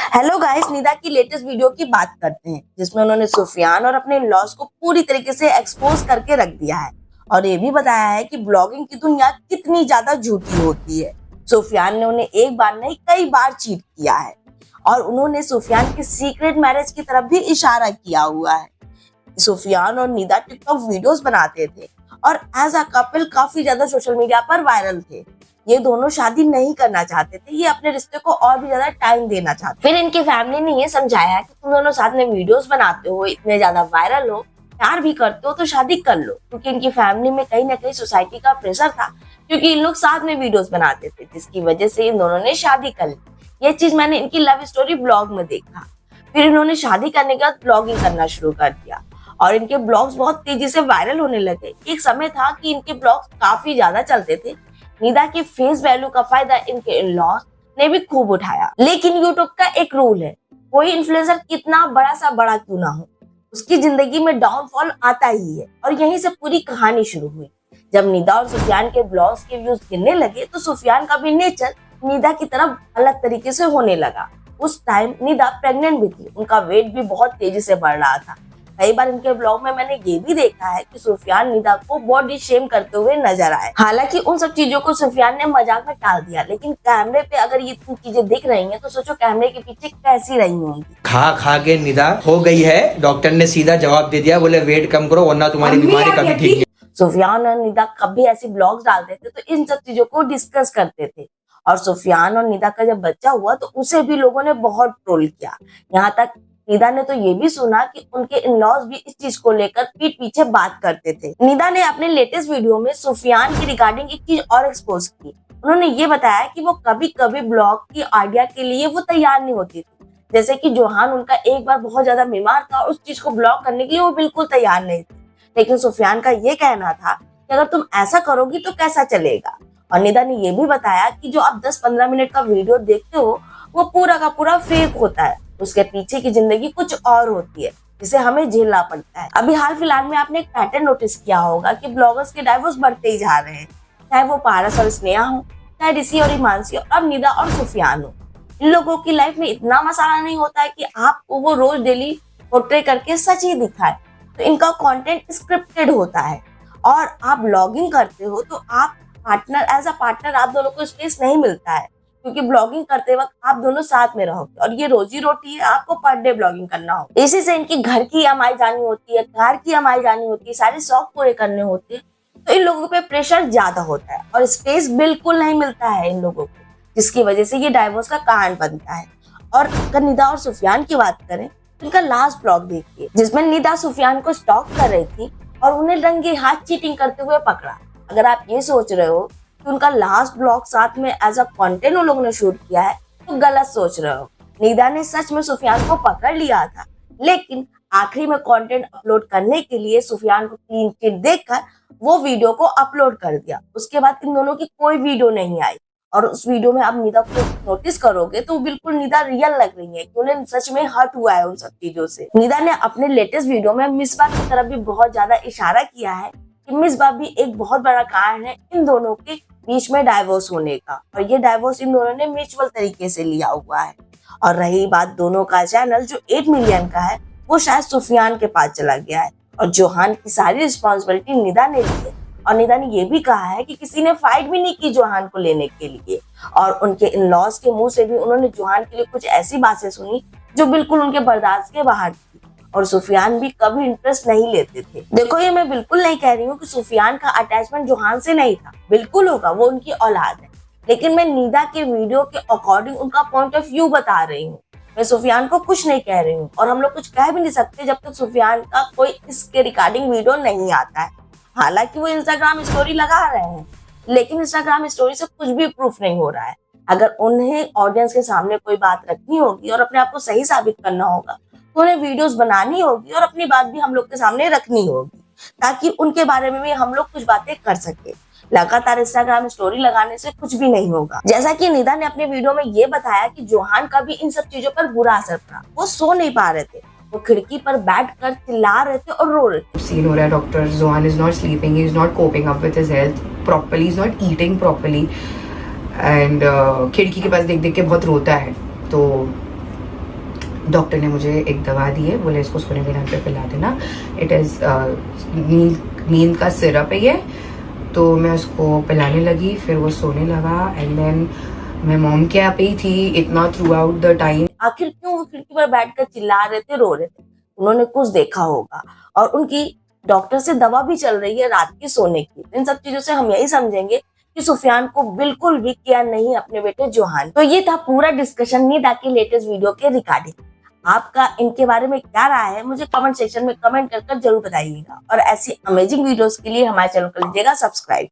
Hello guys, Nida की latest video की बात करते हैं जिसमें उन्होंने सुफियान और अपने लॉस को पूरी तरीके से एक्सपोज करके रख दिया है और ये भी बताया है कि ब्लॉगिंग की दुनिया कितनी ज्यादा झूठी होती है। सुफियान ने उन्हें एक बार नहीं कई बार चीट किया है और उन्होंने सुफियान के सीक्रेट मैरिज की तरफ भी इशारा किया हुआ है। सुफियान और निदा टिकटॉक वीडियोस बनाते थे और एज अ कपल काफी ज्यादा सोशल मीडिया पर वायरल थे। ये दोनों शादी नहीं करना चाहते थे, ये अपने रिश्ते को और भी ज्यादा टाइम देना चाहते। फिर इनकी फैमिली ने ये समझाया कि तुम दोनों साथ में वीडियोस बनाते हो, इतने ज्यादा वायरल हो, प्यार भी करते हो तो शादी कर लो, क्योंकि इनकी फैमिली में कहीं ना कहीं सोसाइटी का प्रेशर था, क्योंकि इन लोग साथ में वीडियोस बनाते थे, जिसकी वजह से इन दोनों ने शादी कर ली। ये चीज मैंने इनकी लव स्टोरी ब्लॉग में देखा। फिर इन्होंने शादी करने के बाद ब्लॉगिंग करना शुरू कर दिया और इनके ब्लॉग्स बहुत तेजी से वायरल होने लगे। एक समय था कि इनके ब्लॉग्स काफी ज्यादा चलते थे। निदा के फेस वैल्यू का फायदा इनके इन-लॉज ने भी खूब उठाया, लेकिन यूट्यूब का एक रूल है, कोई इन्फ्लुएंसर कितना बड़ा क्यों ना हो, उसकी जिंदगी में डाउनफॉल आता ही है। और यहीं से पूरी कहानी शुरू हुई। जब निदा और सुफियान के ब्लॉग्स के व्यूज गिरने लगे तो सुफियान का भी नेचर निदा की तरफ अलग तरीके से होने लगा। उस टाइम निदा प्रेग्नेंट भी थी, उनका वेट भी बहुत तेजी से बढ़ रहा था। कई बार इनके ब्लॉग में मैंने ये भी देखा है कि सुफियान निदा को बॉडी शेम करते हुए नजर आए। हालांकि उन सब चीजों को सुफियान ने मजाक में टाल दिया, लेकिन कैमरे पे अगर ये इतनी चीजें दिख रही हैं तो सोचो कैमरे के पीछे कैसी रही होंगी। खा खा के निदा हो गई है। डॉक्टर ने सीधा जवाब दे दिया, बोले वेट कम करो वरना तुम्हारी बीमारी कभी ठीक नहीं। सुफियान और निदा कभी ऐसी ब्लॉग्स डालते थे तो इन सब चीजों को डिस्कस करते थे और सुफियान और निदा का जब बच्चा हुआ तो उसे भी लोगों ने बहुत ट्रोल किया। यहाँ तक निदा ने तो ये भी सुना कि उनके इन-लॉज भी इस चीज को लेकर पीठ पीछे बात करते थे। निदा ने अपने लेटेस्ट वीडियो में सुफियान की रिगार्डिंग एक चीज और एक्सपोज की। उन्होंने ये बताया कि वो कभी कभी ब्लॉग की आइडिया के लिए वो तैयार नहीं होती थी, जैसे कि जोहान उनका एक बार बहुत ज्यादा बीमार था और उस चीज को ब्लॉग करने के लिए वो बिल्कुल तैयार नहीं थी, लेकिन सुफियान का ये कहना था कि अगर तुम ऐसा करोगी तो कैसा चलेगा। और निदा ने ये भी बताया कि जो आप 10-15 मिनट का वीडियो देखते हो वो पूरा का पूरा फेक होता है, उसके पीछे की जिंदगी कुछ और होती है जिसे हमें झेलना पड़ता है। अभी हाल फिलहाल में आपने एक पैटर्न नोटिस किया होगा कि ब्लॉगर्स के डाइवोर्स बढ़ते ही जा रहे हैं, चाहे वो पारस और स्नेहा हो, चाहे ऋषि और हिमांशी और अब निदा और सुफियान हो। इन लोगों की लाइफ में इतना मसाला नहीं होता है कि आपको वो रोज डेली पोर्ट्रे करके सच ही दिखाए, तो इनका कंटेंट स्क्रिप्टेड होता है। और आप ब्लॉगिंग करते हो तो आप पार्टनर एज अ पार्टनर आप दोनों को स्पेस नहीं मिलता है, क्योंकि ब्लॉगिंग करते वक्त आप दोनों साथ में रहोगे और ये रोजी रोटी है, आपको पर डे ब्लॉगिंग करना होगा। इसी से इनकी घर की ईएमआई जानी होती है, कार की ईएमआई जानी होती है, सारे शौक पूरे करने होते हैं, तो इन लोगों पे प्रेशर ज्यादा होता है और स्पेस बिल्कुल नहीं मिलता है इन लोगों को, जिसकी वजह से ये डाइवोर्स का कारण बनता है। और अगर निदा और सुफियान की बात करें तो इनका लास्ट ब्लॉग देखिए, जिसमें निदा सुफियान को स्टॉक कर रही थी और उन्हें रंगे हाथ चीटिंग करते हुए पकड़ा। अगर आप ये सोच रहे हो कि उनका लास्ट ब्लॉग साथ में एज अ कंटेंट उन लोगों ने शूट किया है तो गलत सोच रहे हो। निदा ने सच में सुफियान को पकड़ लिया था, लेकिन आखिरी में कंटेंट अपलोड करने के लिए सुफियान को क्लीन चिट देकर वो वीडियो को अपलोड कर दिया। उसके बाद इन दोनों की कोई वीडियो नहीं आई और उस वीडियो में आप निदा को नोटिस करोगे तो बिल्कुल निदा रियल लग रही है कि उन्हें सच में हर्ट हुआ है उन सब चीजों से। निदा ने अपने लेटेस्ट वीडियो में मिसबा की तरफ भी बहुत ज्यादा इशारा किया है कि मिसबा भी एक बहुत बड़ा कारण है इन दोनों के बीच में डाइवोर्स होने का, और ये डाइवोर्स इन दोनों ने म्यूचुअल तरीके से लिया हुआ है। और रही बात दोनों का चैनल जो 8 मिलियन का है, वो शायद सुफियान के पास चला गया है और जोहान की सारी रिस्पॉन्सिबिलिटी निदा ने ली है। और निदा ने ये भी कहा है कि किसी ने फाइट भी नहीं की जोहान को लेने के लिए, और उनके इन-लॉज के मुंह से भी उन्होंने जोहान के लिए कुछ ऐसी बातें सुनी जो बिल्कुल उनके बर्दाश्त के बाहर थी, और सुफियान भी कभी इंटरेस्ट नहीं लेते थे। देखो, ये मैं बिल्कुल नहीं कह रही हूँ कि सुफियान का अटैचमेंट जोहान से नहीं था, बिल्कुल होगा, वो उनकी औलाद है, लेकिन मैं निदा के वीडियो के अकॉर्डिंग उनका पॉइंट ऑफ व्यू बता रही हूँ। मैं सुफियान को कुछ नहीं कह रही हूँ और हम लोग कुछ कह भी नहीं सकते जब तक सुफियान का कोई इसके रिगार्डिंग वीडियो नहीं आता है। हालांकि वो इंस्टाग्राम स्टोरी लगा रहे हैं, लेकिन इंस्टाग्राम स्टोरी से कुछ भी प्रूफ नहीं हो रहा है। अगर उन्हें ऑडियंस के सामने कोई बात रखनी होगी और अपने आप को सही साबित करना होगा तो उन्हें वीडियोस बनानी होगी और अपनी बात भी हम लोग के सामने रखनी होगी, ताकि उनके बारे में भी हम लोग कुछ बातें कर सके। लगातार इंस्टाग्राम स्टोरी लगाने से कुछ भी नहीं होगा। जैसा कि निदा ने अपने वीडियो में ये बताया कि जोहान का भी इन सब चीजों पर बुरा असर पड़ा, वो सो नहीं पा रहे थे, वो खिड़की पर बैठकर चिल्ला रहे थे और रो रहे थे। सीन हो रहा है, doctor Johan is not sleeping, he is not coping up with his health properly, is not eating properly and खिड़की के पास देख देख के बहुत रोता है। तो डॉक्टर ने मुझे एक दवा दी है, बोले इसको सोने के टाइम पे पिला देना। इट इज़ नींद का सिरप है ये। तो मैं उसको पिलाने लगी, फिर वो सोने लगा। एंड देन मैं मॉम के यहाँ पे ही थी इतना थ्रू आउट द टाइम। आखिर क्यों वो खिड़की पर बैठकर चिल्ला रहे थे, रो रहे थे? उन्होंने कुछ देखा होगा और उनकी डॉक्टर से दवा भी चल रही है रात की सोने की। इन सब चीजों से हम यही समझेंगे कि सुफियान को बिल्कुल भी केयर नहीं अपने बेटे जोहान। तो ये था पूरा डिस्कशन निदा की लेटेस्ट वीडियो के रिगार्डिंग। आपका इनके बारे में क्या राय है, मुझे कमेंट सेक्शन में कमेंट कर जरूर बताइएगा। और ऐसी अमेजिंग वीडियोस के लिए हमारे चैनल को लीजिएगा सब्सक्राइब।